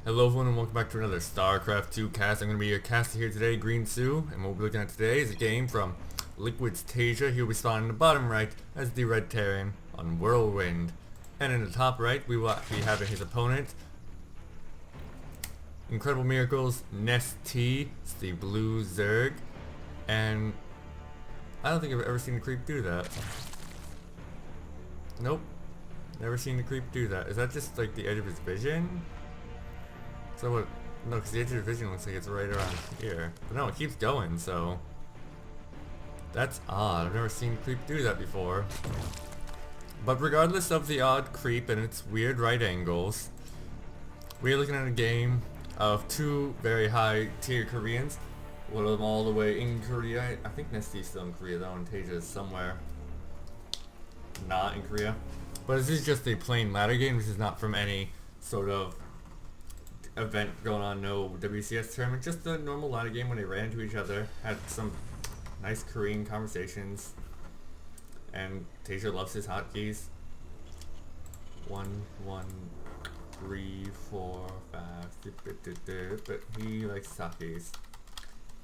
Hello everyone and welcome back to another StarCraft 2 cast. I'm going to be your caster here today, Green Sue, and what we'll be looking at today is a game from Liquid.Taeja. He'll be spawning in the bottom right as the Red Terran on Whirlwind. And in the top right, we will actually have his opponent, Incredible Miracles, IM.NesTea, it's the blue Zerg, and I don't think I've ever seen a creep do that. Nope, never seen the creep do that. Is that just like the edge of his vision? So what? No, because the edge of the vision looks like it's right around here. But no, it keeps going, so that's odd. I've never seen creep do that before. But regardless of the odd creep and its weird right angles, we're looking at a game of two very high tier Koreans. One of them all the way in Korea. I think IM.NesTea's still in Korea though, and Taeja is somewhere not in Korea. But this is just a plain ladder game. This is not from any sort of event going on, no WCS tournament, just a normal ladder game when they ran into each other, had some nice Korean conversations, and Taeja loves his hotkeys. 1, 1, 3, 4, 5, but he likes his hotkeys.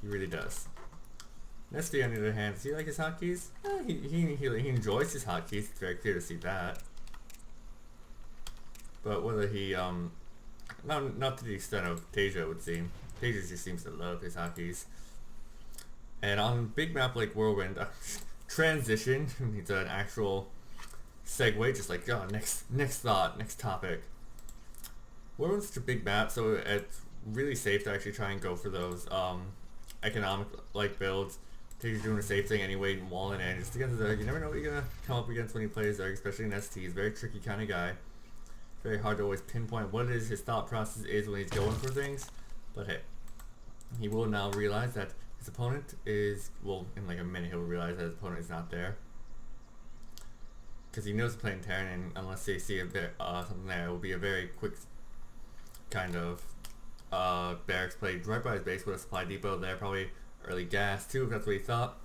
He really does. IM.NesTea on the other hand, does he like his hotkeys? He enjoys his hotkeys, it's very clear to see that. But whether he, not to the extent of Taeja, it would seem. Taeja just seems to love his hotkeys. And on a big map like Whirlwind, transition needs an actual segue, just like, oh, next thought, next topic. Whirlwind's such a big map, so it's really safe to actually try and go for those economic like builds. Taeja's doing a safe thing anyway, and walling in just against Zerg. You never know what you're gonna come up against when you play Zerg, especially IM.NesTea. He's a very tricky kind of guy. Very hard to always pinpoint what it is his thought process is when he's going for things, but hey, he will now realize that his opponent is, well, in like a minute he'll realize that his opponent is not there, because he knows he's playing Terran, and unless they see a bit something there, it will be a very quick kind of barracks play right by his base with a supply depot there, probably early gas too, if that's what he thought.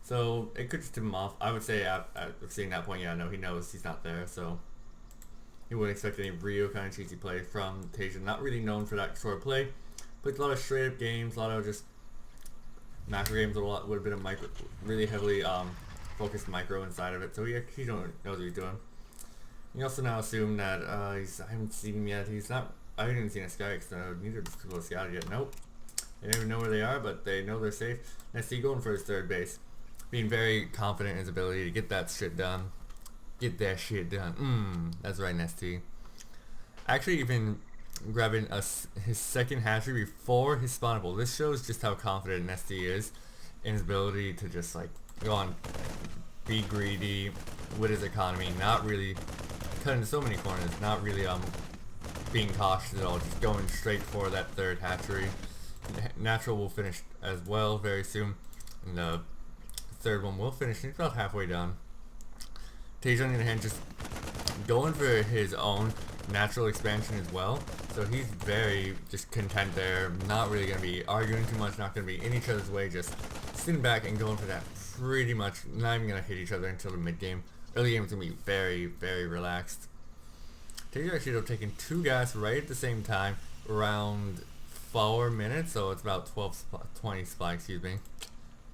So it could just tip him off. I would say at seeing that point, yeah, no, he knows he's not there, so he wouldn't expect any real kind of cheesy play from Taeja. Not really known for that sort of play, but a lot of straight up games, a lot of just macro games with a bit of micro, really heavily focused micro inside of it. So he knows what he's doing. You also now assume that I haven't seen him yet. He's not. I haven't even seen a sky because neither of these people have scouted yet. Nope. They don't even know where they are, but they know they're safe. IM.NesTea going for his third base, being very confident in his ability to get that shit done. Get that shit done. That's right, IM.NesTea. Actually, even grabbing his second hatchery before his spawnable. This shows just how confident IM.NesTea is in his ability to just like go on, be greedy with his economy, not really cutting so many corners, not really being cautious at all, just going straight for that third hatchery. Natural will finish as well very soon, and the third one will finish. He's about halfway done. Taeja on the other hand just going for his own natural expansion as well, so he's very just content there, not really going to be arguing too much, not going to be in each other's way, just sitting back and going for that pretty much, not even going to hit each other until the mid game. Early game is going to be very, very relaxed. Taeja actually ended up taking 2 gas right at the same time, around 4 minutes, so it's about 20 supply, excuse me.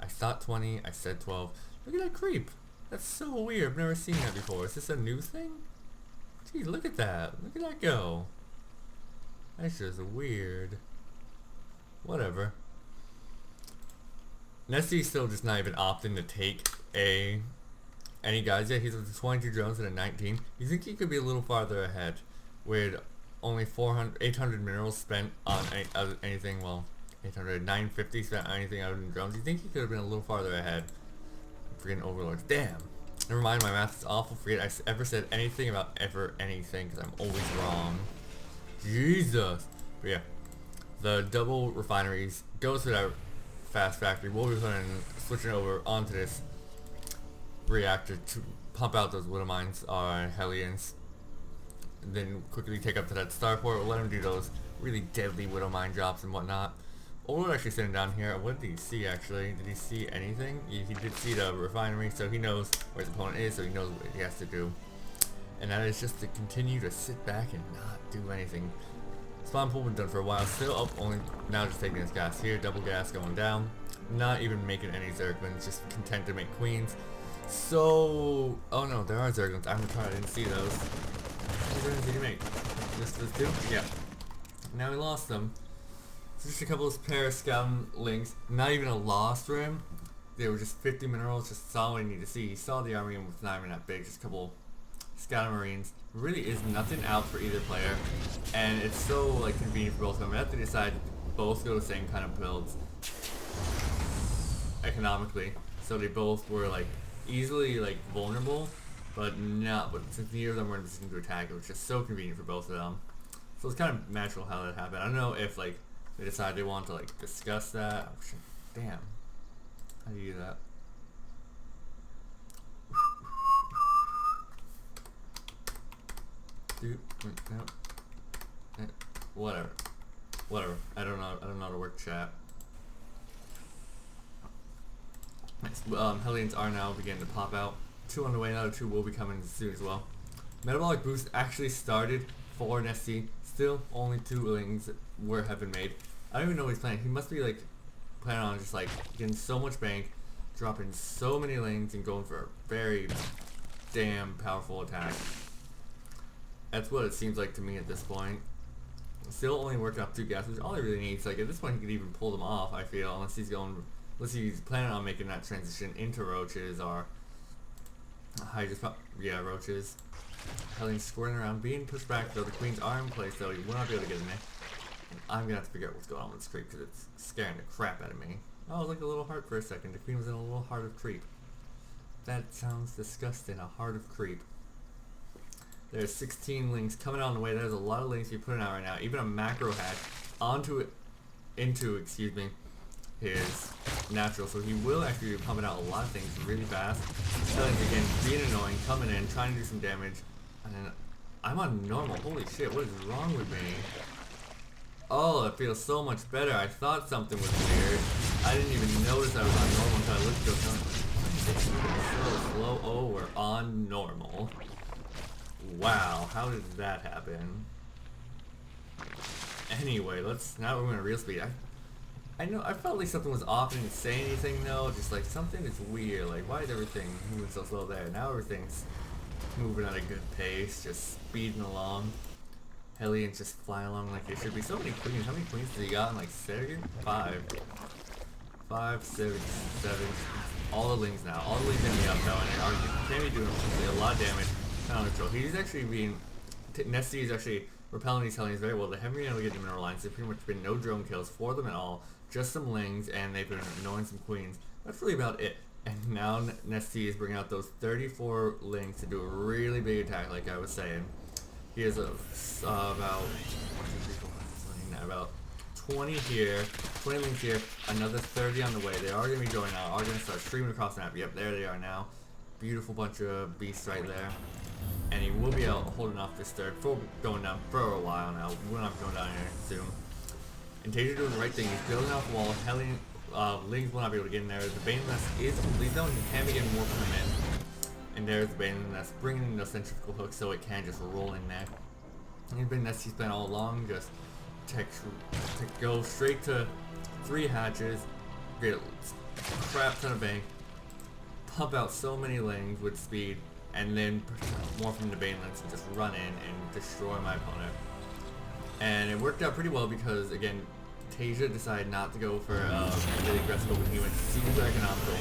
I thought 20, I said 12. Look at that creep. That's so weird. I've never seen that before. Is this a new thing? Gee, look at that. Look at that go. That's just weird. Whatever. IM.NesTea's still just not even opting to take any guys yet. He's with 22 drones and a 19. You think he could be a little farther ahead with only 800 minerals spent on anything, well, 950 spent on anything other than drones. You think he could have been a little farther ahead? Freaking overlords. Damn. Never mind, my math is awful. Forget I ever said anything about anything, because I'm always wrong. Jesus. But yeah, the double refineries goes to that fast factory. We'll be switching over onto this reactor to pump out those widow mines or Hellions. And then quickly take up to that starport. We'll let him do those really deadly widow mine drops and whatnot. Overlord actually sitting down here. What did he see actually? Did he see anything? He did see the refinery, so he knows where his opponent is, so he knows what he has to do. And that is just to continue to sit back and not do anything. Spawn pool been done for a while. Still up, only now just taking this gas here. Double gas going down. Not even making any Zerglings, just content to make queens. So, oh no, there are Zerglings. I'm retarded, I didn't see those. How many Zerglings did he make? Just those two? Yeah. Now we lost them. So just a couple of pair of scouting links. Not even a lost rim. They were just 50 minerals, just saw what you need to see. He saw the army and was not even that big, just a couple scouting marines. Really is nothing out for either player. And it's so like convenient for both of them. We have to decide both go the same kind of builds economically. So they both were like easily like vulnerable, but since neither of them were in a position to attack, it was just so convenient for both of them. So it's kind of natural how that happened. I don't know if like they decide they want to like discuss that. Oh, shit. Damn. How do you do that? Dude, no. Whatever. I don't know how to work chat. Hellions are now beginning to pop out. 2 on the way, another 2 will be coming soon as well. Metabolic boost actually started for IM.NesTea. Still, only 2 lings have been made. I don't even know what he's planning. He must be like planning on just like getting so much bank, dropping so many lings, and going for a very damn powerful attack. That's what it seems like to me at this point. Still only working off 2 gas, which all he really needs. Like at this point, he could even pull them off. I feel, unless he's planning on making that transition into roaches or Hydra's, yeah, roaches. Hellions squirting around, being pushed back though. The queens are in place though. He will not be able to get in there. And I'm gonna have to figure out what's going on with this creep because it's scaring the crap out of me. Oh, it was like a little heart for a second. The queen was in a little heart of creep. That sounds disgusting. A heart of creep. There's 16 links coming on the way. There's a lot of links you're putting out right now. Even a macro hatch into his natural. So he will actually be pumping out a lot of things really fast. Hellions again being annoying, coming in, trying to do some damage. And then I'm on normal. Holy shit, what is wrong with me? Oh, it feels so much better. I thought something was weird. I didn't even notice I was on normal until I looked at it. So slow. Oh, we're on normal. Wow, how did that happen? Anyway, now we're going to real speed. I know, I felt like something was off. I didn't say anything though, just like something is weird. Like, why is everything moving so slow there? Now everything's moving at a good pace, just speeding along. Hellions just flying along like they should be. So many queens. How many queens did he got in like 7? 5, 6, 7. All the lings now. All the lings in the up now, and they can be doing a lot of damage. Kind of control. He's actually being IM.NesTea is actually repelling these Hellions very well. They haven't been able to get the mineral lines. There's pretty much been no drone kills for them at all. Just some lings, and they've been annoying some queens. That's really about it. And now IM.NesTea is bringing out those 34 lings to do a really big attack, like I was saying. He has about 20 here, 20 links here, another 30 on the way. They are going to be going out, are going to start streaming across the map. Yep, there they are now. Beautiful bunch of beasts right there. And he will be out holding off this third for going down for a while now. We're not going down here soon. And TvZ doing the right thing. He's building off the wall. Hellion lings will not be able to get in there. The Bane Nest is complete though, and he can be getting more from him in. And there's the Bane Nest, bringing in the centrifugal hook so it can just roll in there. And the Nest he's playing all along, just to go straight to 3 hatches, get a crap ton of bank, pump out so many lings with speed, and then more from the Banelings and just run in and destroy my opponent. And it worked out pretty well because, again, TvZ decided not to go for really aggressive, but he went super economical.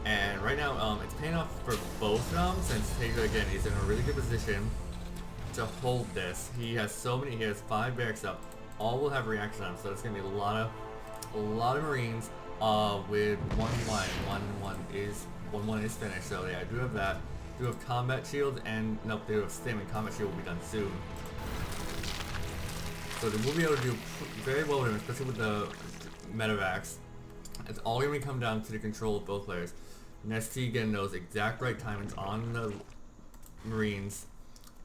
And right now, it's paying off for both of them since TvZ, again, is in a really good position to hold this. He has 5 barracks up. All will have reaction on them, so it's going to be a lot of Marines with 1-1 is finished, so yeah, I do have that. Do have combat shield, and nope, they do have stim, and combat shield will be done soon. So they will be able to do very well with him, especially with the medevacs. It's all going to come down to the control of both players. IM.NesTea getting those exact right timings on the Marines,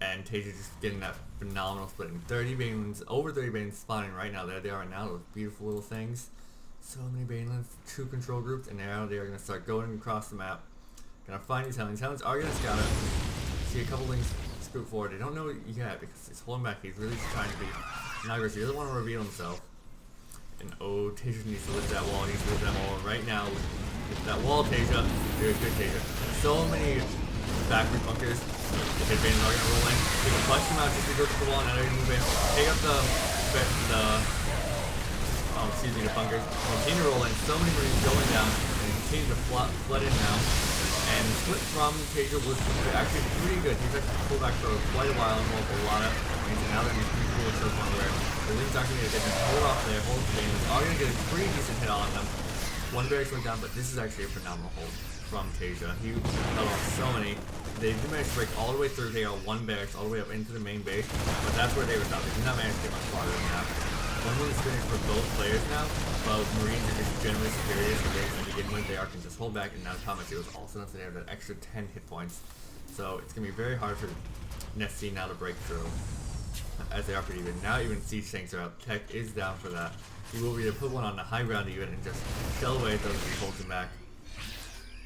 and TvZ just getting that phenomenal splitting. 30 Banelings, over 30 Banelings spawning right now. There they are now, those beautiful little things. So many Banelings, 2 control groups, and now they are going to start going across the map. Gonna find these Hellions. Hellions are gonna scout it. See a couple links scoot forward. They don't know it yet because he's holding back. He's really trying to be Not aggressive. He doesn't want to reveal himself. And oh, TvZ needs to lift that wall. He needs to lift that wall right now. Lift that wall, TvZ. Very good, TvZ. So many backward bunkers. The headbands are gonna roll in. He can punch him out just to go to the wall. Now they're gonna move in. Take up the bunkers. Continue to roll in. So many Marines going down. And continue to flood in now. And the split from TvZ was actually pretty good. He's actually pulled back for quite a while and rolled a lot of Marines. And now they're gonna be pretty cool to the point where the Link's not gonna get them hold off there, hold the Banelands are gonna get a pretty decent hit on them. One barracks went down, but this is actually a phenomenal hold from TvZ. He held off so many. They did manage to break all the way through. They got one barracks all the way up into the main base, but that's where they were stopped. They did not manage to get much farther than that. One win experience for both players now, but Marines are just generally superior to the to begin with. They can just hold back, and now Thomas was also enough, so they have that extra 10 hit points. So it's gonna be very hard for NesTea now to break through, as they are pretty even. Now even siege tanks are out. Tech is down for that. He will either put one on the high ground even and just shell away those who hold him back.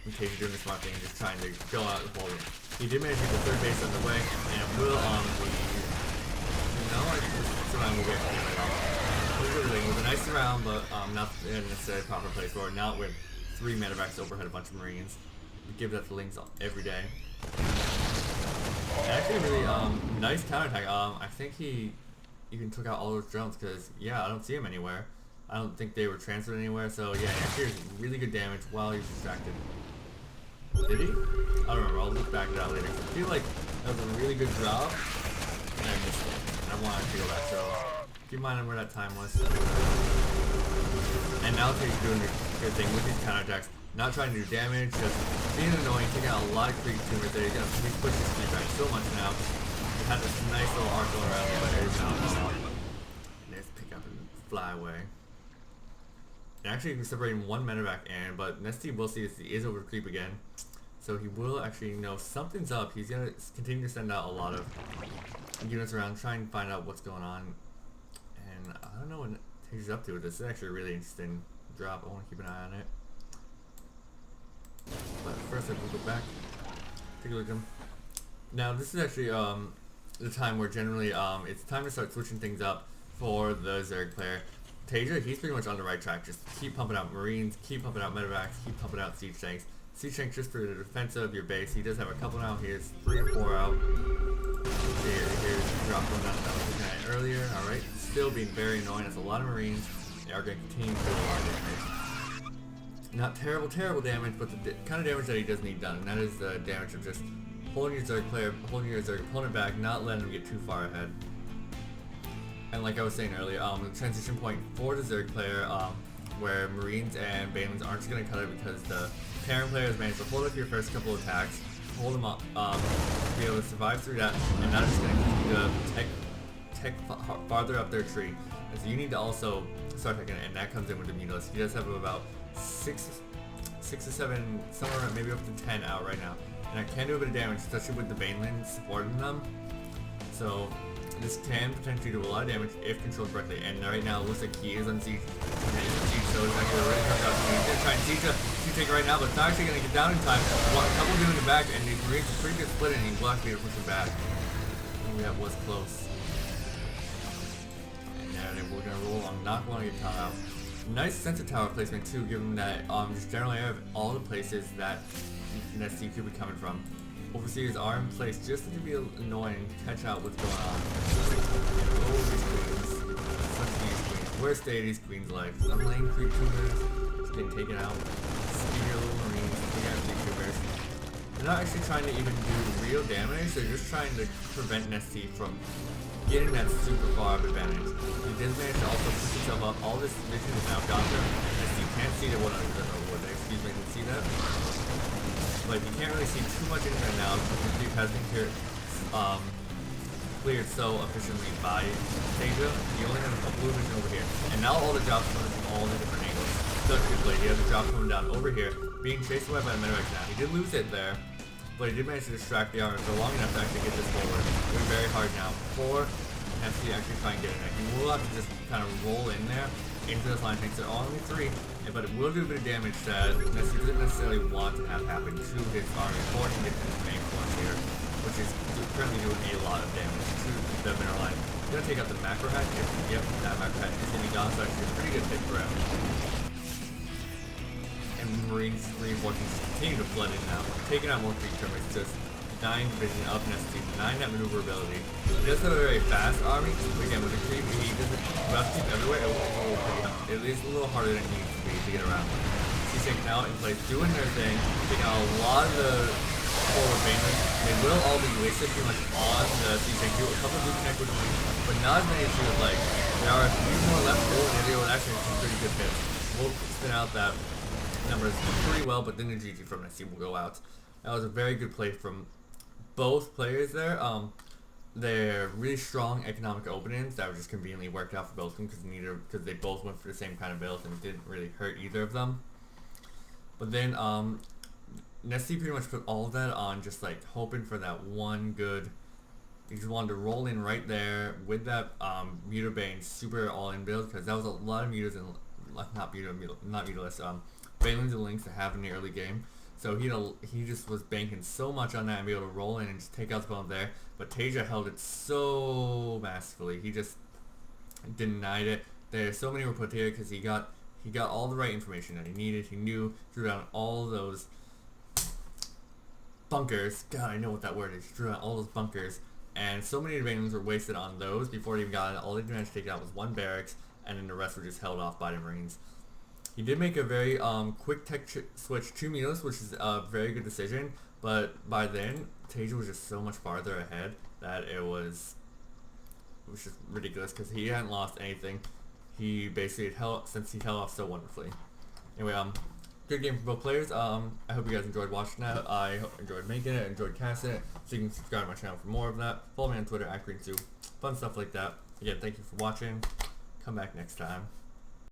In case you're doing the smart thing and just trying to go out and hold him. He did manage to get the third base underway, and will on the surround will get it was a nice surround, but not in necessarily proper place for it. Now with 3 medevacs overhead a bunch of Marines. We give that to Lings every day. And actually really nice counterattack. I think he even took out all those drones because yeah, I don't see him anywhere. I don't think they were transferred anywhere, so yeah, actually it was really good damage while he was distracted. Did he? I don't remember, I'll look back at that later. I feel like that was a really good job, and I missed it. And I wanted to feel that, so keep in mind where that time was. And now TvZ doing a good thing with these counterattacks. Not trying to do damage, just being annoying, taking out a lot of creep tumors there. He's gonna push his creep back so much now. He had this nice little arc going around there, but it's now let's pick up and fly away. And actually separating one medevac but NesTea will see this, he is over creep again. So he will actually know something's up. He's gonna continue to send out a lot of units around, trying to find out what's going on. And I don't know what TvZ's up to. This is actually a really interesting drop. I want to keep an eye on it. But first I will go back, take a look at him. Now this is actually the time where generally it's time to start switching things up for the Zerg player. TvZ, he's pretty much on the right track. Just keep pumping out Marines, keep pumping out medevacs, keep pumping out siege tanks. Siege tanks just for the defense of your base. He does have a couple now. He has 3 or 4 out. Here's drop one down that I was looking at earlier. Alright, still being very annoying. That's a lot of Marines. They are going to continue to do a lot of damage. Not terrible damage, but the kind of damage that he does need done. And that is the damage of just holding your Zerg player, holding your Zerg opponent back, not letting him get too far ahead. And like I was saying earlier, the transition point for the Zerg player, where Marines and Banelands aren't just going to cut it because the Terran player has managed to hold up your first couple of attacks, hold them up, be able to survive through that, and now just going to continue to tech farther up their tree. And so you need to also start taking it, and that comes in with the Mutalisk. He does have about 6 to 7, somewhere around maybe up to 10 out right now. And that can do a bit of damage, especially with the Banelands supporting them. So this can potentially do a lot of damage if controlled correctly, and right now it looks like he is on siege. Okay, he's on siege, so it's actually already turned out. He's gonna try and siege take right now, but it's not actually gonna get down in time. A couple doing it back, and the Marines are pretty good split, and he will actually push him back. Ooh, that was close. And now we're gonna roll on not wanting to get caught out. Nice sensor tower placement too, given that just generally I have all the places that NesTea could be coming from. Overseers are in place just to be annoying to catch out what's going on. And oh, these queens. Such these queens. Where stay these queens' life? Some lane creep tumors just getting taken out. Spear little Marines, taking out creep tumors. They're not actually trying to even do real damage, they're just trying to prevent NesTea from getting that super far of advantage. He does manage to also push himself up. All this vision is now gone through. NesTea can't see the excuse me, see that? But you can't really see too much into it now because the creep has been cleared so efficiently by TvZ. He only has a blue vision over here. And now all the drops coming from all the different angles. Such good play. He has a drop coming down over here, being chased away by the medevacs now. He did lose it there, but he did manage to distract the armor for long enough to actually get this forward. It's very hard now for NesTea actually try and get in there. He will have to just kind of roll in there into this line. Takes it only 3, but it will do a bit of damage that NesTea doesn't necessarily want to have happen to his army before he gets to his main force here, which is currently doing a lot of damage to the mineral line. Gonna take out the macro hat. Yep, that macro hat is gonna be gone, so actually a pretty good pick for him. And Marines reinforcements continue to flood in now, taking out more creature termites. Just 9 vision up NesTea, 9 net maneuverability. He does have a very fast army, but again with the creep, he doesn't rough keep everywhere. It is a little harder than it needs to be to get around. He's now in place, doing their thing, taking out a lot of the forward mainland. They will all be wasted pretty much on the C-Tank. A couple do connect with them, but not as many as you would like. There are a few more left over, and they would actually have some pretty good hits. We'll spin out that numbers pretty well, but then the GG from NesTea will go out. That was a very good play from both players there. They're really strong economic openings that were just conveniently worked out for both of them because they both went for the same kind of build and it didn't really hurt either of them. But then NesTea pretty much put all of that on just like hoping for that one good. He just wanted to roll in right there with that Muter Bane super all-in build because that was a lot of muters and not muterless Banelands and Links to have in the early game. So he just was banking so much on that and be able to roll in and just take out the opponent there. But Taeja held it so masterfully. He just denied it. There's so many were put here because he got all the right information that he needed. He knew, drew down all those bunkers. God, I know what that word is. He drew down all those bunkers. And so many advantages were wasted on those before he even got it. All he managed to take out was one barracks, and then the rest were just held off by the Marines. He did make a very quick tech switch to Milos, which is a very good decision. But by then, Taeja was just so much farther ahead that it was just ridiculous because he hadn't lost anything. He basically held off so wonderfully. Anyway, good game for both players. I hope you guys enjoyed watching that. I enjoyed making it, enjoyed casting it. So you can subscribe to my channel for more of that. Follow me on Twitter @GreenSue. Fun stuff like that. Again, thank you for watching. Come back next time.